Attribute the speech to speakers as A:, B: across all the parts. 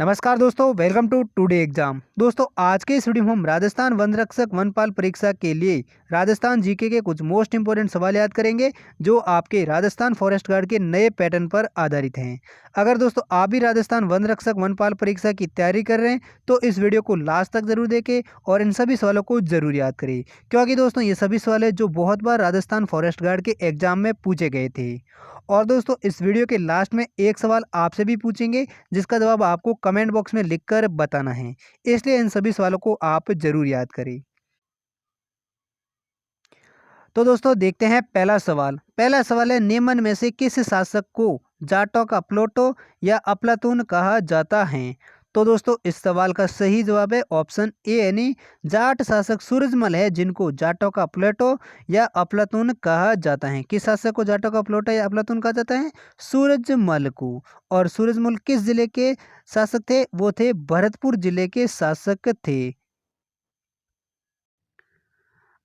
A: नमस्कार दोस्तों, welcome to today exam. दोस्तों, आज के इस वीडियो में हम राजस्थान वन रक्षक वनपाल परीक्षा के लिए राजस्थान जीके के कुछ मोस्ट इंपोर्टेंट सवाल याद करेंगे जो आपके राजस्थान फॉरेस्ट गार्ड के नए पैटर्न पर आधारित हैं। अगर दोस्तों आप भी राजस्थान वन रक्षक वनपाल परीक्षा की तैयारी कर रहे हैं तो इस वीडियो को लास्ट तक जरूर देखें और इन सभी सवालों को जरूर याद करें, क्योंकि दोस्तों ये सभी सवाल है जो बहुत बार राजस्थान फॉरेस्ट गार्ड के एग्जाम में पूछे गए थे। और दोस्तों इस वीडियो के लास्ट में एक सवाल आपसे भी पूछेंगे जिसका जवाब आपको कमेंट बॉक्स में लिखकर बताना है, इसलिए इन सभी सवालों को आप जरूर याद करें। तो दोस्तों देखते हैं पहला सवाल है, निम्न में से किस शासक को जाटों का प्लोटो या अफलातून कहा जाता है? तो दोस्तों इस सवाल का सही जवाब है ऑप्शन ए यानी जाट शासक सूरजमल है जिनको जाटों का प्लेटो या अफलातून कहा जाता है। किस शासक को जाटों का प्लेटो या अफलातून कहा जाता है? सूरजमल को। और सूरजमल किस जिले के शासक थे? वो थे भरतपुर जिले के शासक थे।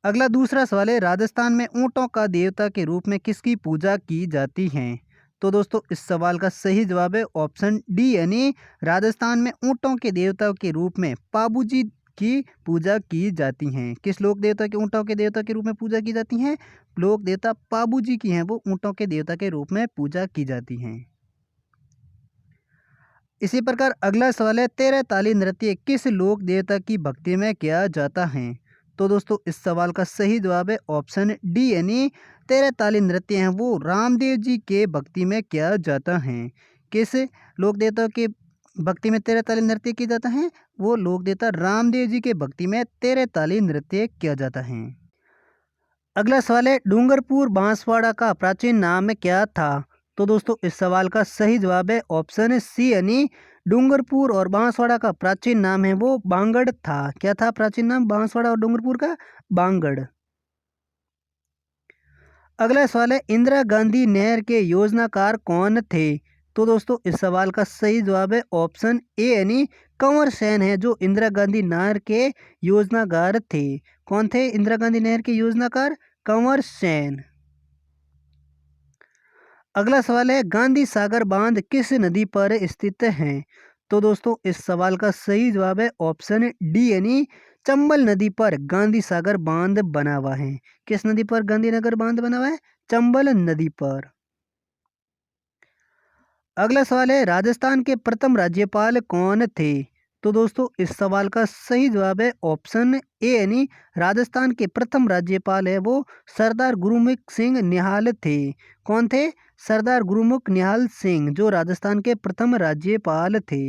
A: अगला दूसरा सवाल है, राजस्थान में ऊंटों का देवता के रूप में किसकी पूजा की जाती है? तो दोस्तों इस सवाल का सही जवाब है ऑप्शन डी यानी राजस्थान में ऊंटों के देवता के रूप में पाबूजी की पूजा की जाती हैं। किस लोक देवता के ऊंटों के देवता के रूप में पूजा की जाती हैं? लोक देवता पाबूजी की हैं, वो ऊंटों के देवता के रूप में पूजा की जाती हैं। इसी प्रकार अगला सवाल है, तेरह ताली नृत्य किस लोक देवता की भक्ति में किया जाता है? तो दोस्तों इस सवाल का सही जवाब है ऑप्शन डी यानी तेरह ताली नृत्य हैं वो रामदेव जी के भक्ति में किया जाता है। किस लोक देवता के भक्ति में तेरह ताली नृत्य किया जाता है? वो लोक देवता रामदेव जी के भक्ति में तेरह ताली नृत्य किया जाता है। अगला सवाल है, डूंगरपुर बांसवाड़ा का प्राचीन नाम क्या था? तो दोस्तों इस सवाल का सही जवाब है ऑप्शन सी यानी डूंगरपुर और बांसवाड़ा का प्राचीन नाम है वो बांगड़ था। क्या था प्राचीन नाम बांसवाड़ा और डूंगरपुर का? बांगड़। अगला सवाल है, इंदिरा गांधी नहर के योजनाकार कौन थे? तो दोस्तों इस सवाल का सही जवाब है ऑप्शन ए यानी कंवर सेन है जो इंदिरा गांधी नहर के योजनाकार थे। कौन थे इंदिरा गांधी नहर के योजनाकार? कंवर सेन। अगला सवाल है, गांधी सागर बांध किस नदी पर स्थित है? तो दोस्तों इस सवाल का सही जवाब है ऑप्शन डी यानी चंबल नदी पर गांधी सागर बांध बना हुआ है। किस नदी पर गांधीनगर बांध बना हुआ है? चंबल नदी पर। अगला सवाल है, राजस्थान के प्रथम राज्यपाल कौन थे? तो दोस्तों इस सवाल का सही जवाब है ऑप्शन ए यानी राजस्थान के प्रथम राज्यपाल है वो सरदार गुरुमुख सिंह निहाल थे। कौन थे? सरदार गुरुमुख निहाल सिंह जो राजस्थान के प्रथम राज्यपाल थे।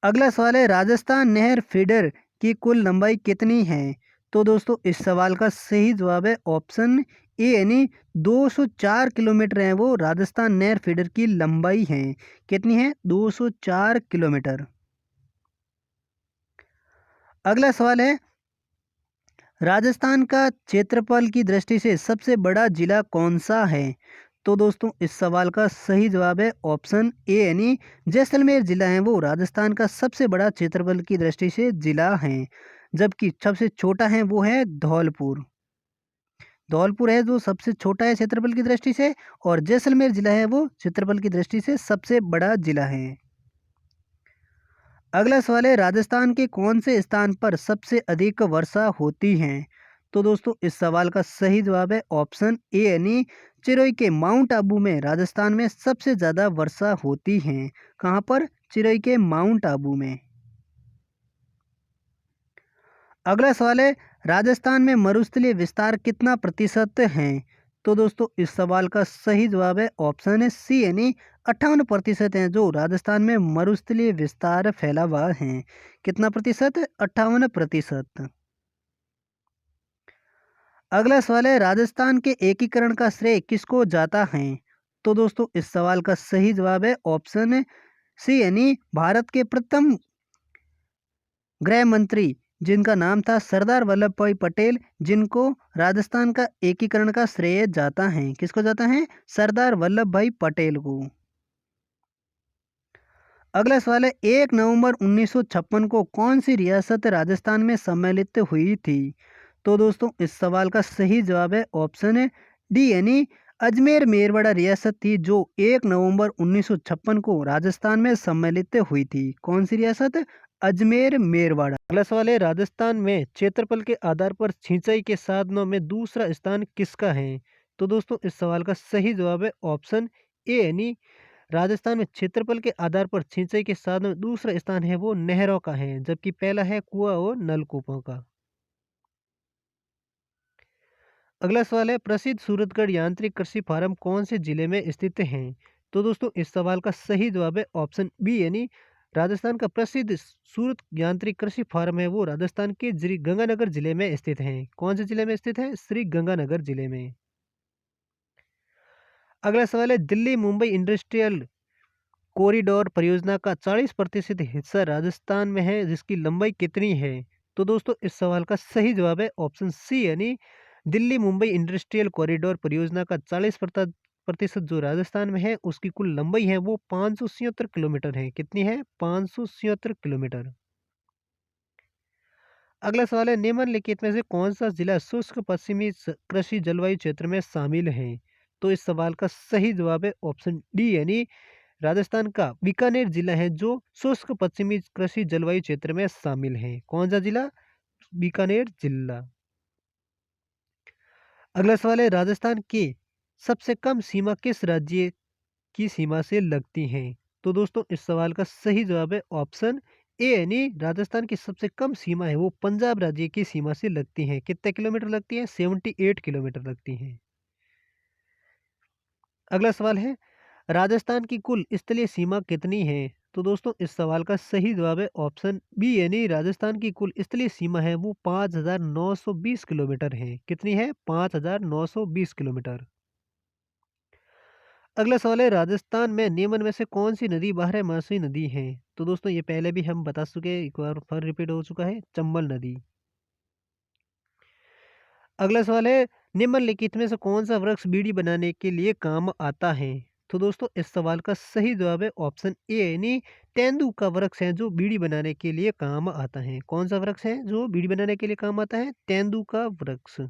A: अगला सवाल है, राजस्थान नहर फीडर की कुल लंबाई कितनी है? तो दोस्तों इस सवाल का सही जवाब है ऑप्शन ए यानी 204 किलोमीटर है वो राजस्थान नहर फीडर की लंबाई है। कितनी है? 204 किलोमीटर। अगला सवाल है, राजस्थान का क्षेत्रफल की दृष्टि से सबसे बड़ा जिला कौन सा है? तो दोस्तों इस सवाल का सही जवाब है ऑप्शन ए यानी जैसलमेर जिला है वो राजस्थान का सबसे बड़ा क्षेत्रफल की दृष्टि से जिला है। जबकि सबसे छोटा है वो है धौलपुर। धौलपुर है जो सबसे छोटा है क्षेत्रफल की दृष्टि से, और जैसलमेर जिला है वो क्षेत्रफल की दृष्टि से सबसे बड़ा जिला है। अगला सवाल है, राजस्थान के कौन से स्थान पर सबसे अधिक वर्षा होती है? तो दोस्तों इस सवाल का सही जवाब है ऑप्शन ए यानी चिरोई के माउंट आबू में राजस्थान में सबसे ज़्यादा वर्षा होती है। कहाँ पर? चिरोई के माउंट आबू में। अगला सवाल है, राजस्थान में मरुस्थलीय विस्तार कितना प्रतिशत है? तो दोस्तों इस सवाल का सही जवाब है ऑप्शन है सी यानी 58% है जो राजस्थान में मरुस्थलीय विस्तार फैला हुआ है। कितना प्रतिशत? 58%। अगला सवाल है, राजस्थान के एकीकरण का श्रेय किसको जाता है? तो दोस्तों इस सवाल का सही जवाब है ऑप्शन सी यानी भारत के प्रथम गृह मंत्री जिनका नाम था सरदार वल्लभ भाई पटेल, जिनको राजस्थान का एकीकरण का श्रेय जाता है। किसको जाता है? सरदार वल्लभ भाई पटेल को। अगला सवाल है, 1 नवंबर 1956 को कौन सी रियासत राजस्थान में सम्मिलित हुई थी? तो दोस्तों इस सवाल का सही जवाब है ऑप्शन डी यानी अजमेर मेरवाड़ा रियासत थी जो 1 नवंबर 1956 को राजस्थान में सम्मिलित हुई थी। कौन सी रियासत? अजमेर मेरवाड़ा। अगला सवाल है, राजस्थान में क्षेत्रफल के आधार पर सिंचाई के साधनों में दूसरा स्थान किसका है? तो दोस्तों इस सवाल का सही जवाब है ऑप्शन ए, यानी राजस्थान में क्षेत्रफल के आधार पर सिंचाई के साधनों में दूसरा स्थान है वो नहरों का है, जबकि पहला है कुआं और नलकूपों का। अगला सवाल है, प्रसिद्ध सूरतगढ़ यांत्रिक कृषि फार्म कौन से जिले में स्थित हैं? तो दोस्तों इस सवाल का सही जवाब है ऑप्शन बी, यानी राजस्थान का प्रसिद्ध सूरत यांत्रिक कृषि फार्म है वो राजस्थान के श्री गंगानगर जिले में स्थित है। कौन से जिले में स्थित है? श्री गंगानगर जिले में। अगला सवाल है, दिल्ली मुंबई इंडस्ट्रियल कॉरिडोर परियोजना का 40% हिस्सा राजस्थान में है, जिसकी लंबाई कितनी है? तो दोस्तों इस सवाल का सही जवाब है ऑप्शन सी, यानी दिल्ली मुंबई इंडस्ट्रियल कॉरिडोर परियोजना का 40% जो राजस्थान में है उसकी कुल लंबाई है वो 576 किलोमीटर है। कितनी है? 576 किलोमीटर। अगला सवाल है, निम्नलिखित में से कौन सा जिला शुष्क पश्चिमी कृषि जलवायु क्षेत्र में शामिल है? तो इस सवाल का सही जवाब है ऑप्शन डी, यानी राजस्थान का बीकानेर जिला है जो शुष्क पश्चिमी कृषि जलवायु क्षेत्र में शामिल है। कौन सा जिला? बीकानेर जिला। अगला सवाल है, राजस्थान की सबसे कम सीमा किस राज्य की सीमा से लगती है? तो दोस्तों इस सवाल का सही जवाब है ऑप्शन ए, यानी राजस्थान की सबसे कम सीमा है वो पंजाब राज्य की सीमा से लगती है। कितने किलोमीटर लगती है? 78 किलोमीटर लगती है। अगला सवाल है, राजस्थान की कुल स्थलीय सीमा कितनी है? तो दोस्तों इस सवाल का सही जवाब है ऑप्शन बी, यानी राजस्थान की कुल स्थलीय सीमा है वो 5,920 किलोमीटर है। कितनी है? 5,920 किलोमीटर। अगला सवाल है, राजस्थान में निम्न में से कौन सी नदी बारहमासी नदी है? तो दोस्तों ये पहले भी हम बता चुके हैं, एक बार फिर रिपीट हो चुका है, चंबल नदी। अगला सवाल है, निम्नलिखित में से कौन सा वृक्ष बीड़ी बनाने के लिए काम आता है? तो दोस्तों इस सवाल का सही जवाब है ऑप्शन ए, यानी तेंदू का वृक्ष है जो बीड़ी बनाने के लिए काम आता है। कौन सा वृक्ष है जो बीड़ी बनाने के लिए काम आता है? तेंदू का वृक्ष।